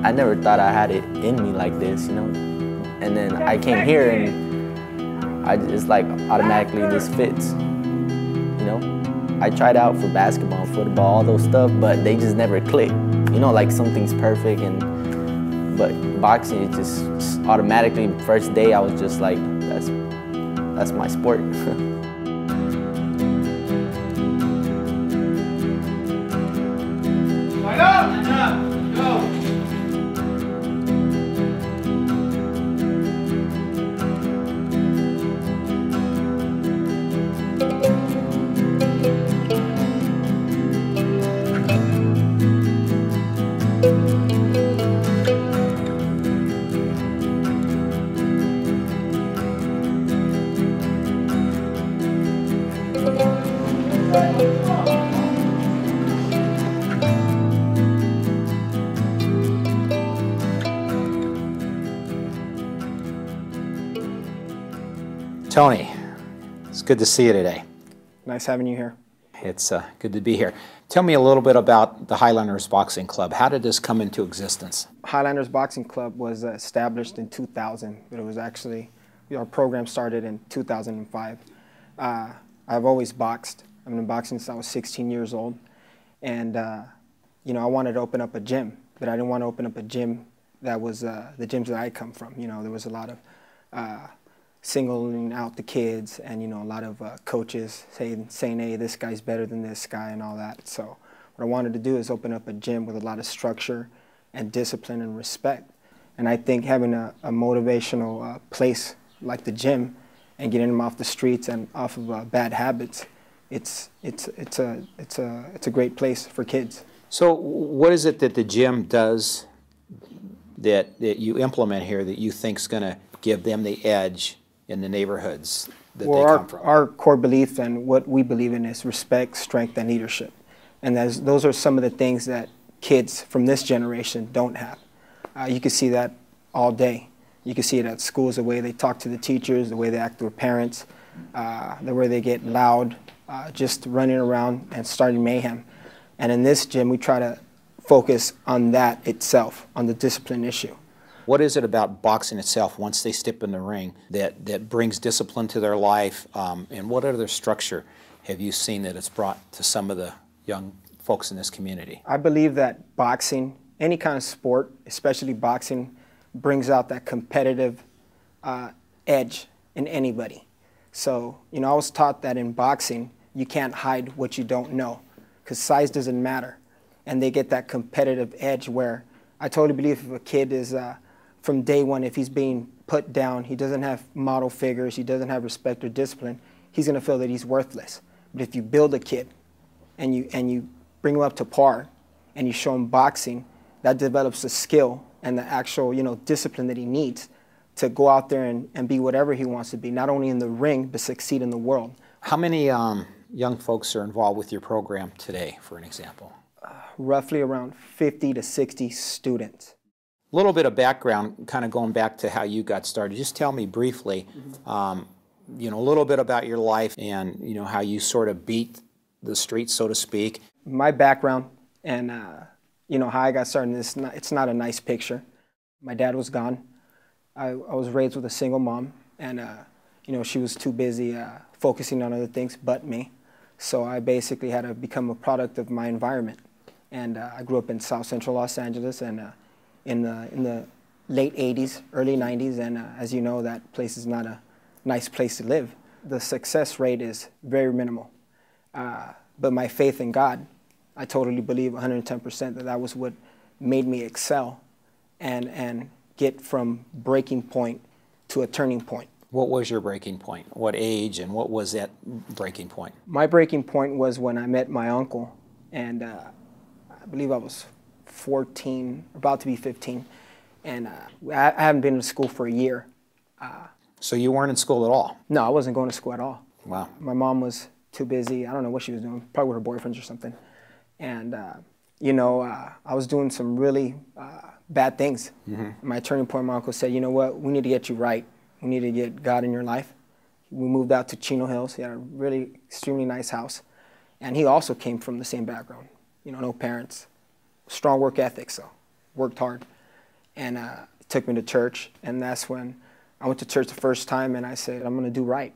I never thought I had it in me like this, you know. And then I came here and it's like automatically this fits, you know. I tried out for basketball, football, all those stuff, but they just never click. You know, like something's perfect, but boxing, it just automatically, first day I was just like, that's my sport. Line up! Go! Tony, it's good to see you today. Nice having you here. It's good to be here. Tell me a little bit about the Highlanders Boxing Club. How did this come into existence? Highlanders Boxing Club was established in 2000, but it was actually, our program started in 2005. I've always boxed. I've been boxing since I was 16 years old. And, you know, I wanted to open up a gym, but I didn't want to open up a gym that was the gyms that I come from. You know, there was a lot of singling out the kids and, you know, a lot of coaches saying, hey, this guy's better than this guy and all that. So what I wanted to do is open up a gym with a lot of structure and discipline and respect. And I think having a motivational place like the gym and getting them off the streets and off of bad habits, it's a great place for kids. So what is it that the gym does that you implement here that you think is going to give them the edge in the neighborhoods that they come from? Our core belief and what we believe in is respect, strength, and leadership. And those are some of the things that kids from this generation don't have. You can see that all day. You can see it at schools, the way they talk to the teachers, the way they act with parents, the way they get loud, just running around and starting mayhem. And in this gym, we try to focus on that itself, on the discipline issue. What is it about boxing itself, once they step in the ring, that brings discipline to their life? And what other structure have you seen that it's brought to some of the young folks in this community? I believe that boxing, any kind of sport, especially boxing, brings out that competitive edge in anybody. So, you know, I was taught that in boxing, you can't hide what you don't know, because size doesn't matter. And they get that competitive edge where I totally believe if a kid is, from day one, if he's being put down, he doesn't have model figures, he doesn't have respect or discipline, he's going to feel that he's worthless. But if you build a kid and you bring him up to par and you show him boxing, that develops the skill and the actual, you know, discipline that he needs to go out there and be whatever he wants to be, not only in the ring, but succeed in the world. How many young folks are involved with your program today, for an example? Roughly around 50 to 60 students. A little bit of background, kind of going back to how you got started. Just tell me briefly, you know, a little bit about your life and, you know, how you sort of beat the streets, so to speak. My background and, you know, how I got started in this, it's not a nice picture. My dad was gone. I was raised with a single mom, and, you know, she was too busy focusing on other things but me. So I basically had to become a product of my environment. And I grew up in South Central Los Angeles, and in the late 80s, early 90s, and as you know, that place is not a nice place to live. The success rate is very minimal. But my faith in God, I totally believe 110% that was what made me excel and get from breaking point to a turning point. What was your breaking point? What age and what was that breaking point? My breaking point was when I met my uncle, and I believe I was 14, about to be 15, and I haven't been to school for a year. So you weren't in school at all? No, I wasn't going to school at all. Wow. My mom was too busy. I don't know what she was doing, probably with her boyfriends or something. And, you know, I was doing some really bad things. My turning point, my uncle said, you know what, we need to get you right. We need to get God in your life. We moved out to Chino Hills. He had a really extremely nice house. And he also came from the same background. You know, no parents. Strong work ethic, so worked hard. and took me to church, and that's when I went to church the first time, and I said, I'm going to do right.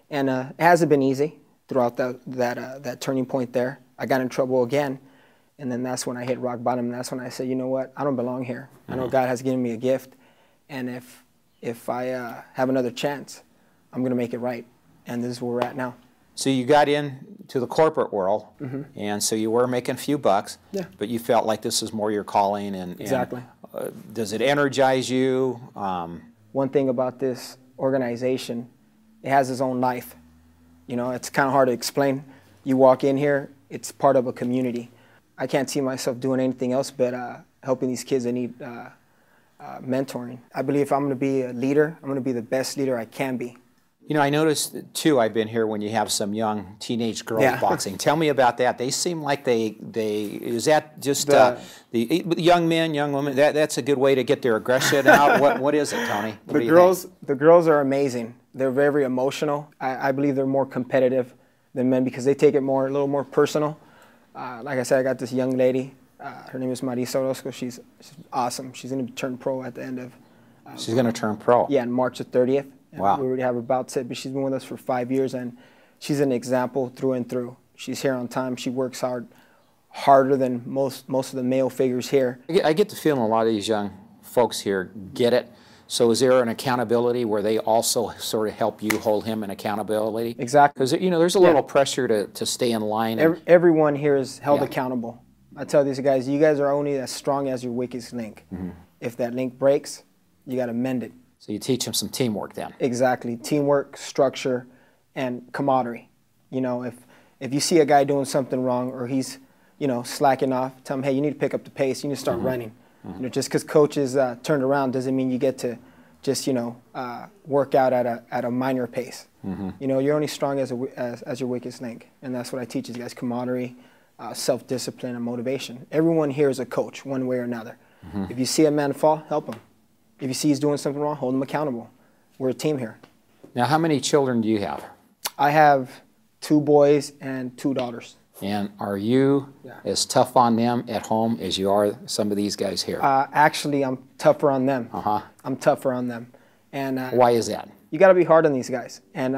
And it hasn't been easy throughout that turning point there. I got in trouble again, and then that's when I hit rock bottom, and that's when I said, you know what, I don't belong here. I know God has given me a gift, and if I have another chance, I'm going to make it right, and this is where we're at now. So you got into the corporate world, and so you were making a few bucks, but you felt like this is more your calling. Exactly. Does it energize you? One thing about this organization, it has its own life. You know, it's kind of hard to explain. You walk in here, it's part of a community. I can't see myself doing anything else but helping these kids that need mentoring. I believe if I'm going to be a leader, I'm going to be the best leader I can be. You know, I noticed, too, I've been here when you have some young teenage girls boxing. Tell me about that. They seem like is that just the young men, young women, that's a good way to get their aggression out? What is it, Tony? The girls are amazing. They're very emotional. I believe they're more competitive than men because they take it a little more personal. Like I said, I got this young lady. Her name is Marisa Orozco. She's awesome. She's going to turn pro at the end of... She's going to turn pro? Yeah, on March the 30th. Wow. We already have her bout set, but she's been with us for 5 years, and she's an example through and through. She's here on time. She works harder than most of the male figures here. I get the feeling a lot of these young folks here get it. So is there an accountability where they also sort of help you hold him in accountability? Exactly. Because, you know, there's a little pressure to stay in line. Everyone here is held accountable. I tell these guys, you guys are only as strong as your weakest link. If that link breaks, you got to mend it. So you teach them some teamwork then. Exactly. Teamwork, structure, and camaraderie. You know, if you see a guy doing something wrong or he's, you know, slacking off, tell him, hey, you need to pick up the pace. You need to start running. You know, just because coach is turned around doesn't mean you get to just, you know, work out at a minor pace. You know, you're only strong as your weakest link. And that's what I teach these guys, camaraderie, self-discipline, and motivation. Everyone here is a coach one way or another. If you see a man fall, help him. If you see he's doing something wrong, hold him accountable. We're a team here. Now, how many children do you have? I have 2 boys and 2 daughters. And are you as tough on them at home as you are some of these guys here? Actually, I'm tougher on them. I'm tougher on them. And why is that? You got to be hard on these guys. And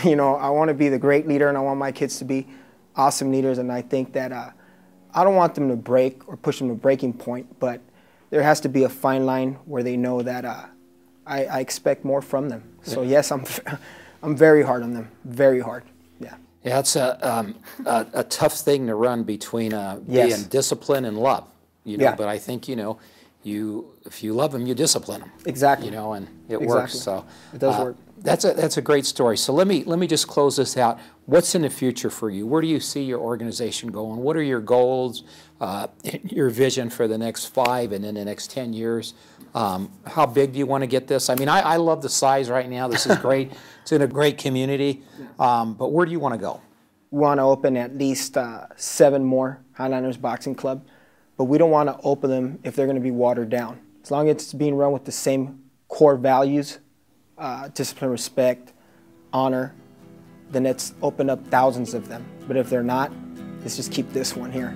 you know, I want to be the great leader, and I want my kids to be awesome leaders. And I think that I don't want them to break or push them to breaking point, but there has to be a fine line where they know that I expect more from them. So yes, I'm very hard on them, very hard. Yeah, it's a tough thing to run between being discipline and love. You know, but I think, you know, if you love them, you discipline them. Exactly. You know, and it works. So it does work. That's a great story. So let me just close this out. What's in the future for you? Where do you see your organization going? What are your goals, your vision for the next 5 and then the next 10 years? How big do you want to get this? I mean, I love the size right now. This is great. It's in a great community. But where do you want to go? We want to open at least 7 more Highlanders Boxing Club, but we don't want to open them if they're going to be watered down. As long as it's being run with the same core values, discipline, respect, honor, then it's open up thousands of them. But if they're not, let's just keep this one here.